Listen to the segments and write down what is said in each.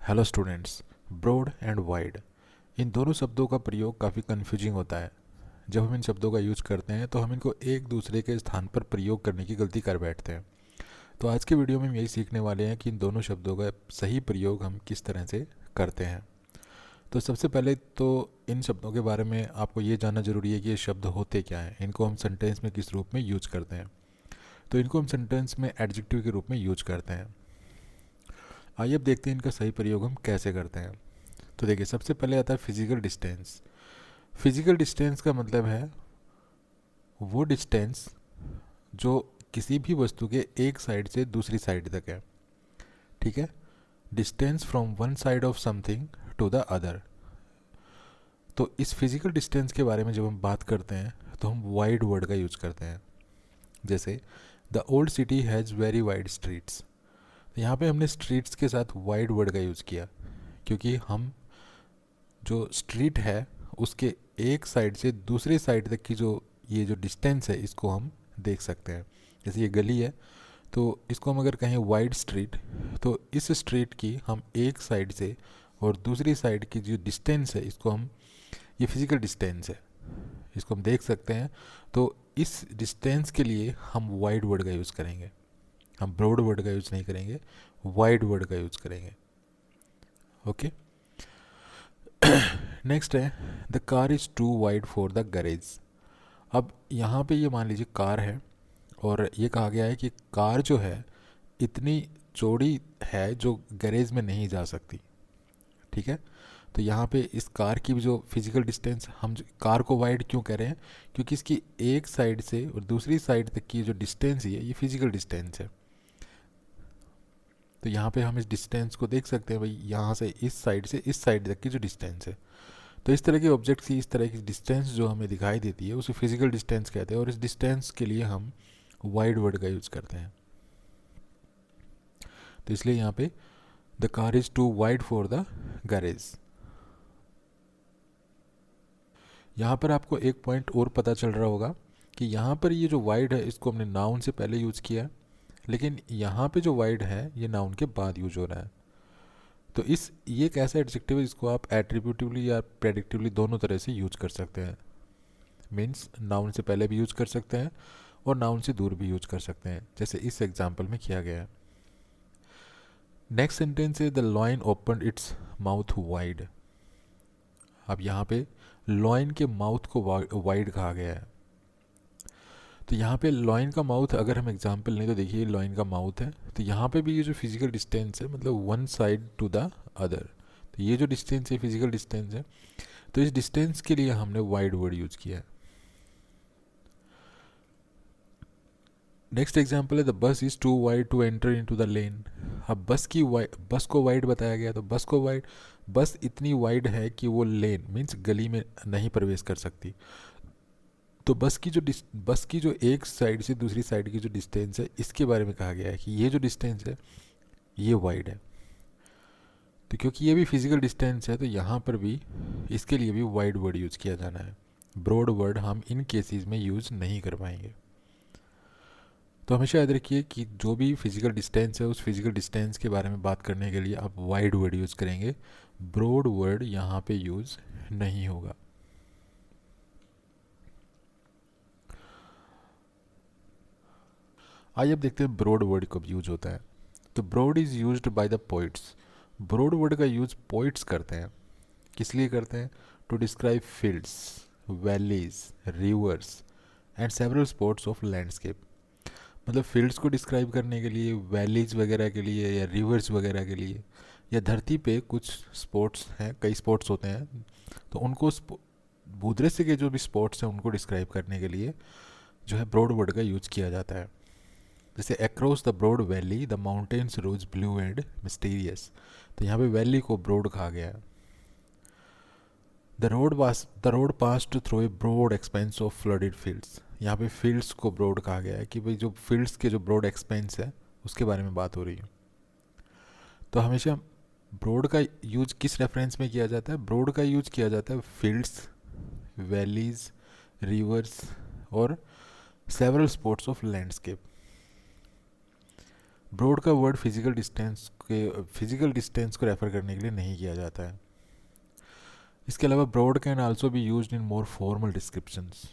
Hello students. Broad and wide, इन दोनों शब्दों का प्रयोग काफ़ी कन्फ्यूजिंग होता है। जब हम इन शब्दों का यूज करते हैं तो हम इनको एक दूसरे के स्थान पर प्रयोग करने की गलती कर बैठते हैं। तो आज के वीडियो में हम यही सीखने वाले हैं कि इन दोनों शब्दों का सही प्रयोग हम किस तरह से करते हैं। तो सबसे पहले तो इन शब्दों के बारे में आपको ये जानना जरूरी है कि ये शब्द होते क्या हैं, इनको हम सेंटेंस में किस रूप में यूज करते हैं। तो इनको हम सेंटेंस में एडजेक्टिव के रूप में यूज करते हैं। आइए अब देखते हैं इनका सही प्रयोग हम कैसे करते हैं। तो देखिए, सबसे पहले आता है फिजिकल डिस्टेंस। फिजिकल डिस्टेंस का मतलब है वो डिस्टेंस जो किसी भी वस्तु के एक साइड से दूसरी साइड तक है। ठीक है, distance from one side of something to the other. तो इस फिजिकल डिस्टेंस के बारे में जब हम बात करते हैं तो हम वाइड वर्ड का यूज करते हैं। जैसे the old city has very wide streets. तो यहाँ पे हमने स्ट्रीट्स के साथ वाइड वर्ड का यूज़ किया क्योंकि हम जो स्ट्रीट है उसके एक साइड से दूसरी साइड तक की जो ये जो डिस्टेंस है इसको हम देख सकते हैं। जैसे ये गली है तो इसको हम अगर कहें वाइड स्ट्रीट, तो इस स्ट्रीट की हम एक साइड से और दूसरी साइड की जो डिस्टेंस है इसको हम, ये फिजिकल डिस्टेंस है, इसको हम देख सकते हैं। तो इस डिस्टेंस के लिए हम वाइड वर्ड का यूज़ करेंगे, हम ब्रॉड वर्ड का यूज़ नहीं करेंगे, वाइड वर्ड का यूज़ करेंगे। ओके, नेक्स्ट है the car is too wide for the garage. अब यहाँ पे ये मान लीजिए कार है और ये कहा गया है कि कार जो है इतनी चौड़ी है जो गैरेज में नहीं जा सकती। ठीक है, तो यहाँ पे इस कार की जो फिजिकल डिस्टेंस, हम जो कार को वाइड क्यों कह रहे हैं, क्योंकि इसकी एक साइड से और दूसरी साइड तक की जो डिस्टेंस है ये फिजिकल डिस्टेंस है। तो यहाँ पे हम इस डिस्टेंस को देख सकते हैं, भाई यहाँ से इस साइड तक की जो डिस्टेंस है। तो इस तरह के ऑब्जेक्ट की इस तरह की डिस्टेंस जो हमें दिखाई देती है उसे फिजिकल डिस्टेंस कहते हैं, और इस डिस्टेंस के लिए हम वाइड वर्ड का यूज़ करते हैं। तो इसलिए यहाँ पे the car is too wide for the garage. यहाँ पर आपको एक पॉइंट और पता चल रहा होगा कि यहाँ पर ये जो वाइड है इसको हमने नाउन से पहले यूज़ किया, लेकिन यहाँ पे जो वाइड है ये नाउन के बाद यूज हो रहा है। तो ये एक ऐसा एडजेक्टिव है जिसको आप एट्रीब्यूटिवली या प्रेडिक्टिवली दोनों तरह से यूज कर सकते हैं। मीन्स नाउन से पहले भी यूज कर सकते हैं और नाउन से दूर भी यूज कर सकते हैं, जैसे इस एग्जाम्पल में किया गया है। नेक्स्ट सेंटेंस है the lion open its mouth wide. अब यहाँ पे लॉइन के माउथ को वाइड कहा गया है। तो यहाँ पे लॉइन का माउथ अगर हम एग्जांपल लें तो देखिए लॉइन का माउथ है, तो यहाँ पे भी ये जो फिजिकल डिस्टेंस है मतलब one side to the other, तो ये जो डिस्टेंस है फिजिकल डिस्टेंस है। तो इस डिस्टेंस के लिए हमने वाइड वर्ड यूज किया है। नेक्स्ट एग्जांपल है the bus is too wide to enter into the lane. अब बस को वाइड बताया गया, तो बस इतनी वाइड है कि वो लेन मीन्स गली में नहीं प्रवेश कर सकती। तो बस की जो एक साइड से दूसरी साइड की जो डिस्टेंस है इसके बारे में कहा गया है कि ये जो डिस्टेंस है ये वाइड है। तो क्योंकि ये भी फिजिकल डिस्टेंस है तो यहाँ पर भी इसके लिए भी वाइड वर्ड यूज़ किया जाना है। ब्रॉड वर्ड हम इन केसेस में यूज़ नहीं कर पाएंगे। तो हमेशा याद रखिए कि जो भी फिजिकल डिस्टेंस है उस फिजिकल डिस्टेंस के बारे में बात करने के लिए आप वाइड वर्ड यूज़ करेंगे, ब्रॉड वर्ड यहाँ पे यूज़ नहीं होगा। आइए अब देखते हैं ब्रॉड वर्ड कब यूज होता है। तो broad is used by the poets. Broad word का यूज पोइट्स करते हैं। किस लिए करते हैं? To describe fields, valleys, rivers and several spots of landscape. मतलब फील्ड्स को डिस्क्राइब करने के लिए, वैलीज वगैरह के लिए या रिवर्स वगैरह के लिए, या धरती पे कुछ स्पॉट्स हैं, कई स्पॉट्स होते हैं, तो उनको भूदृश्य के जो भी स्पॉट्स हैं उनको डिस्क्राइब करने के लिए जो है ब्रॉड वर्ड का यूज किया जाता है। जैसे across the broad valley the mountains rose blue and mysterious. तो यहाँ पे वैली को ब्रॉड कहा गया है। The road passed through a broad expanse of flooded fields. यहाँ पे फील्ड्स को ब्रॉड कहा गया है कि भाई जो फील्ड्स के जो ब्रॉड एक्सपेंस है उसके बारे में बात हो रही है। तो हमेशा ब्रॉड का यूज किस रेफरेंस में किया जाता है? ब्रॉड का यूज किया जाता है फील्ड्स, वैलीज, रिवर्स और several spots of landscape. Broad का वर्ड फिजिकल डिस्टेंस को रेफर करने के लिए नहीं किया जाता है। इसके अलावा broad can also be used in more formal descriptions.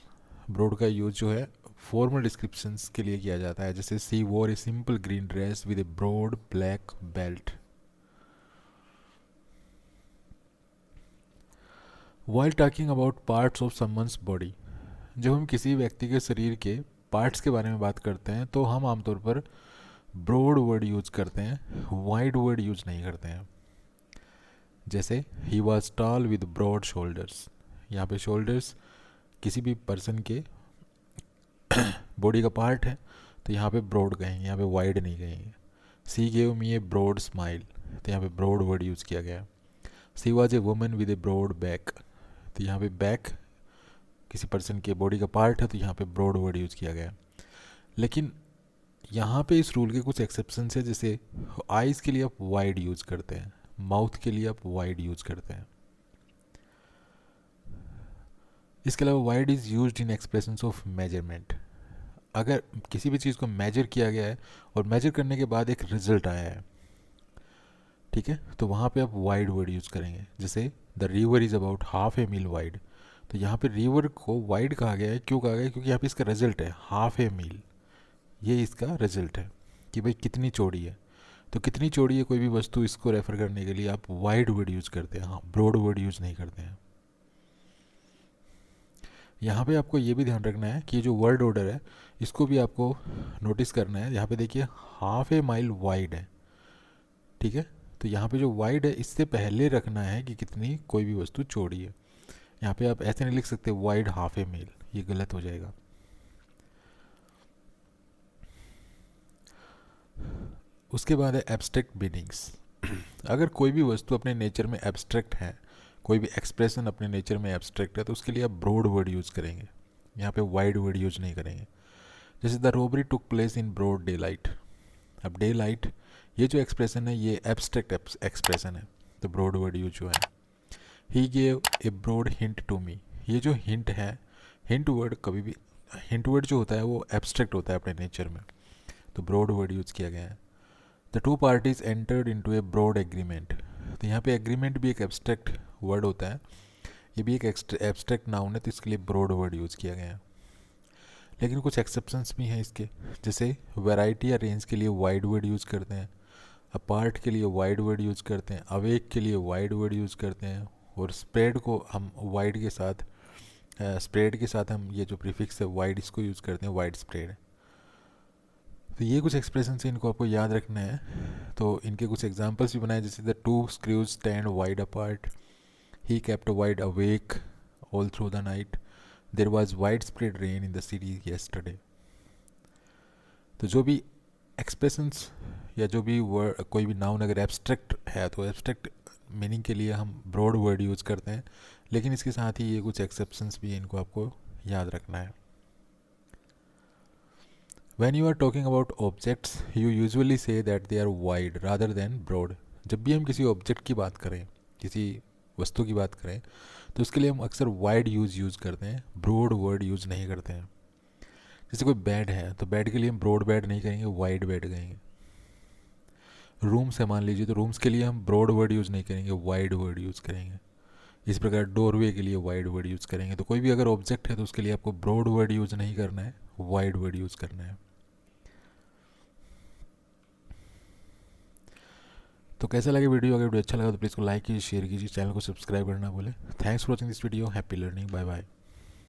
Broad का यूज जो है फॉर्मल डिस्क्रिप्शंस के लिए किया जाता है, जैसे she wore a simple green dress with a broad black belt. While talking about parts of someone's body, जब हम किसी व्यक्ति के शरीर के पार्ट्स के बारे में बात करते हैं तो हम आमतौर पर ब्रॉड वर्ड यूज करते हैं, वाइड वर्ड यूज नहीं करते हैं। जैसे he was tall with broad shoulders. यहाँ पे शोल्डर्स किसी भी पर्सन के बॉडी का पार्ट है, तो यहाँ पे ब्रॉड कहेंगे, यहाँ पे वाइड नहीं कहेंगे। She gave me a broad smile, तो यहाँ पे ब्रॉड वर्ड यूज़ किया गया। She was a woman with a broad back, तो यहाँ पे बैक किसी पर्सन के बॉडी का पार्ट है, तो यहाँ पे ब्रॉड वर्ड यूज़ किया गया। लेकिन यहाँ पे इस रूल के कुछ एक्सेप्शंस है, जैसे आइज़ के लिए आप वाइड यूज़ करते हैं, माउथ के लिए आप वाइड यूज़ करते हैं। इसके अलावा wide is used in expressions of measurement. अगर किसी भी चीज़ को मेजर किया गया है और मेजर करने के बाद एक रिजल्ट आया है, ठीक है, तो वहाँ पे आप वाइड वर्ड यूज़ करेंगे। जैसे the river is about half a mile wide, तो यहाँ पे रिवर को वाइड कहा गया है। क्यों कहा गया है? क्योंकि यहाँ पे इसका रिजल्ट है हाफ ए मील, ये इसका रिजल्ट है कि भाई कितनी चौड़ी है। तो कितनी चौड़ी है कोई भी वस्तु, इसको रेफर करने के लिए आप वाइड वर्ड यूज़ करते हैं, हाँ, ब्रॉड वर्ड यूज़ नहीं करते हैं। यहाँ पे आपको ये भी ध्यान रखना है कि ये जो वर्ड ऑर्डर है इसको भी आपको नोटिस करना है। यहाँ पे देखिए हाफ ए माइल वाइड है, ठीक है, तो यहाँ पे जो वाइड है इससे पहले रखना है कि कितनी कोई भी वस्तु चौड़ी है। यहाँ पे आप ऐसे नहीं लिख सकते वाइड हाफ ए मील, ये गलत हो जाएगा। उसके बाद है एब्स्ट्रैक्ट मीनिंग्स। अगर कोई भी वस्तु अपने नेचर में एब्स्ट्रैक्ट है, कोई भी एक्सप्रेशन अपने नेचर में एब्स्ट्रैक्ट है, तो उसके लिए आप ब्रॉड वर्ड यूज़ करेंगे, यहाँ पे वाइड वर्ड यूज़ नहीं करेंगे। जैसे the robbery took place in broad daylight. अब डे लाइट ये जो एक्सप्रेशन है ये एब्स्ट्रैक्ट एक्सप्रेशन है, तो ब्रॉड वर्ड यूज जो है। He gave a broad hint to me, ये जो हिंट है, हिंट वर्ड कभी भी, हिंट वर्ड जो होता है वो एब्स्ट्रैक्ट होता है अपने नेचर में, तो ब्रॉड वर्ड यूज़ किया गया है। The two parties entered into a broad agreement, तो यहाँ पे एग्रीमेंट भी एक एब्स्ट्रैक्ट वर्ड होता है, ये भी एक एब्स्ट्रैक्ट नाउन है, तो इसके लिए ब्रॉड वर्ड यूज़ किया गया है। लेकिन कुछ एक्सेप्शंस भी हैं इसके, जैसे वैरायटी या रेंज के लिए वाइड वर्ड यूज़ करते हैं, अपार्ट के लिए वाइड वर्ड यूज़ करते हैं, अवेक के लिए वाइड वर्ड यूज़ करते हैं, और स्प्रेड को हम वाइड के साथ, स्प्रेड के साथ हम ये जो प्रीफिक्स है वाइड, इसको यूज़ करते हैं, वाइड स्प्रेड। तो ये कुछ एक्सप्रेशन है, इनको आपको याद रखना है। तो इनके कुछ एग्जांपल्स भी बनाए, जैसे the two screws stand wide apart, he kept wide awake all through the night, there was widespread rain in the city yesterday. तो जो भी एक्सप्रेशंस या जो भी वर्ड, कोई भी नाउन अगर एब्स्ट्रैक्ट है तो एब्स्ट्रैक्ट मीनिंग के लिए हम ब्रॉड वर्ड यूज़ करते हैं, लेकिन इसके साथ ही ये कुछ एक्सेप्शंस भी हैं, इनको आपको याद रखना है। When you are talking about objects, you usually say that they are wide rather than broad. जब भी हम किसी ऑब्जेक्ट की बात करें, किसी वस्तु की बात करें, तो उसके लिए हम अक्सर वाइड यूज़ करते हैं, ब्रॉड वर्ड यूज़ नहीं करते हैं। जैसे कोई बेड है तो बेड के लिए हम ब्रॉड बेड नहीं कहेंगे, वाइड बेड कहेंगे। रूम्स है मान लीजिए, तो रूम्स के लिए हम ब्रॉड वर्ड यूज़ नहीं करेंगे, वाइड वर्ड यूज़ करेंगे। इस प्रकार डोरवे के लिए वाइड वर्ड यूज़ करेंगे। तो कोई भी अगर ऑब्जेक्ट है तो उसके लिए आपको ब्रॉड वर्ड यूज़ नहीं करना है, वाइड वर्ड यूज़ करना है। तो कैसा लगे वीडियो? अगर वीडियो अच्छा लगा तो प्लीज़ को लाइक कीजिए, शेयर कीजिए, चैनल को सब्सक्राइब करना भूलें। Thanks for watching this video, happy learning, bye bye.